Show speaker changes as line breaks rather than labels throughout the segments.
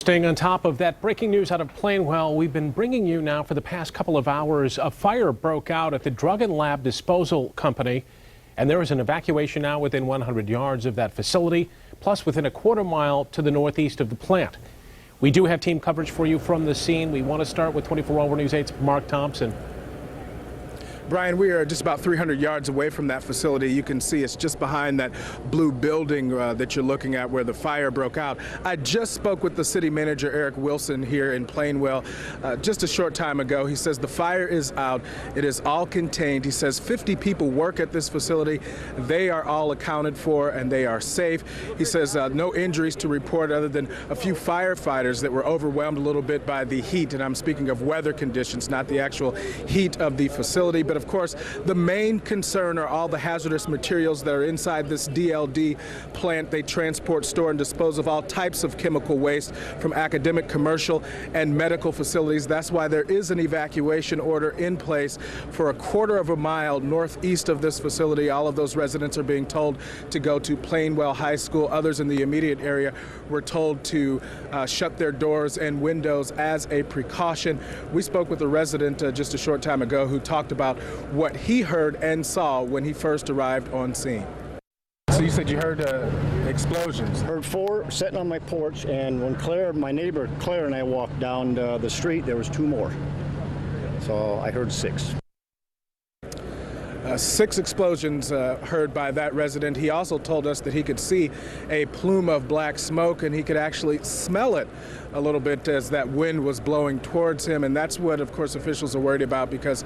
Staying on top of that breaking news out of Plainwell, we've been bringing you now for the past couple of hours. A fire broke out at the Drug and Lab Disposal Company, and there is an evacuation now within 100 yards of that facility, plus within a quarter-mile to the northeast of the plant. We do have team coverage for you from the scene. We want to start with 24 Hour News 8's Mark Thompson.
Brian, we are just about 300 yards away from that facility. You can see it's just behind that blue building that you're looking at where the fire broke out. I just spoke with the city manager, Eric Wilson, here in Plainwell just a short time ago. He says the fire is out. It is all contained. He says 50 people work at this facility. They are all accounted for and they are safe. He says no injuries to report other than a few firefighters that were overwhelmed a little bit by the heat. And I'm speaking of weather conditions, not the actual heat of the facility. But of course, the main concern are all the hazardous materials that are inside this DLD plant. They transport, store, and dispose of all types of chemical waste from academic, commercial, and medical facilities. That's why there is an evacuation order in place for a quarter of a mile northeast of this facility. All of those residents are being told to go to Plainwell High School. Others in the immediate area were told to shut their doors and windows as a precaution. We spoke with a resident just a short time ago who talked about what he heard and saw when he first arrived on scene. So you said you heard explosions?
Heard 4 sitting on my porch, and when Claire, my neighbor Claire, and I walked down the street, there was 2 more. So I heard 6.
6 explosions heard by that resident. He also told us that he could see a plume of black smoke and he could actually smell it a little bit as that wind was blowing towards him. And that's what, of course, officials are worried about, because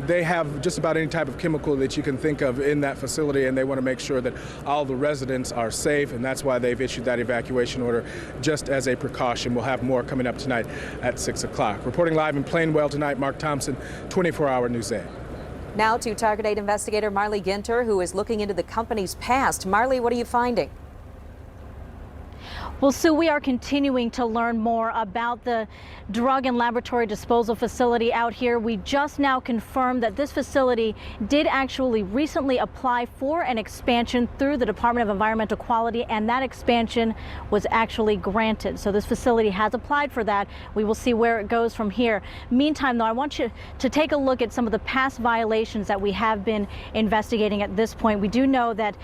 they have just about any type of chemical that you can think of in that facility, and they want to make sure that all the residents are safe. And that's why they've issued that evacuation order just as a precaution. We'll have more coming up tonight at 6 o'clock. Reporting live in Plainwell tonight, Mark Thompson, 24 Hour News 8.
Now to Target 8 investigator Marley Ginter, who is looking into the company's past. Marley, what are you finding?
Well, Sue, we are continuing to learn more about the drug and laboratory disposal facility out here. We just now confirmed that this facility did actually recently apply for an expansion through the Department of Environmental Quality, and that expansion was actually granted. So this facility has applied for that. We will see where it goes from here. Meantime, though, I want you to take a look at some of the past violations that we have been investigating at this point. We do know that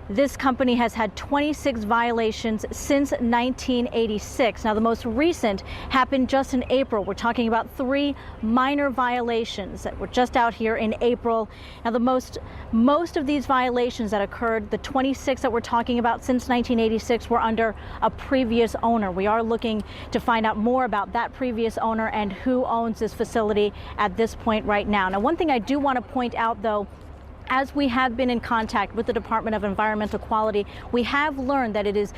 this company has had 26 violations since 1986. Now, the most recent happened just in April. We're talking about 3 minor violations that were just out here in April. Now, most of these violations that occurred, the 26 that we're talking about since 1986, were under a previous owner. We are looking to find out more about that previous owner and who owns this facility at this point right now. Now, one thing I do want to point out, though, as we have been in contact with the Department of Environmental Quality, we have learned that it is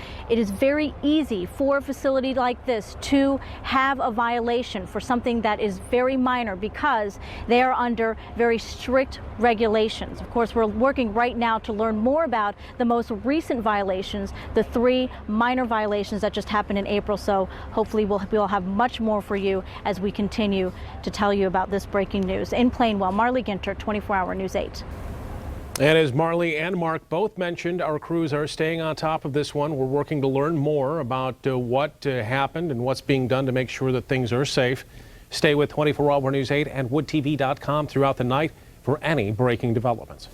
very easy for a facility like this to have a violation for something that is very minor, because they are under very strict regulations. Of course, we're working right now to learn more about the most recent violations, the 3 minor violations that just happened in April. So hopefully we'll have much more for you as we continue to tell you about this breaking news. In Plainwell, Marley Ginter, 24 Hour News 8.
And as Marley and Mark both mentioned, our crews are staying on top of this one. We're working to learn more about what happened and what's being done to make sure that things are safe. Stay with 24 Hour News 8 and woodtv.com throughout the night for any breaking developments.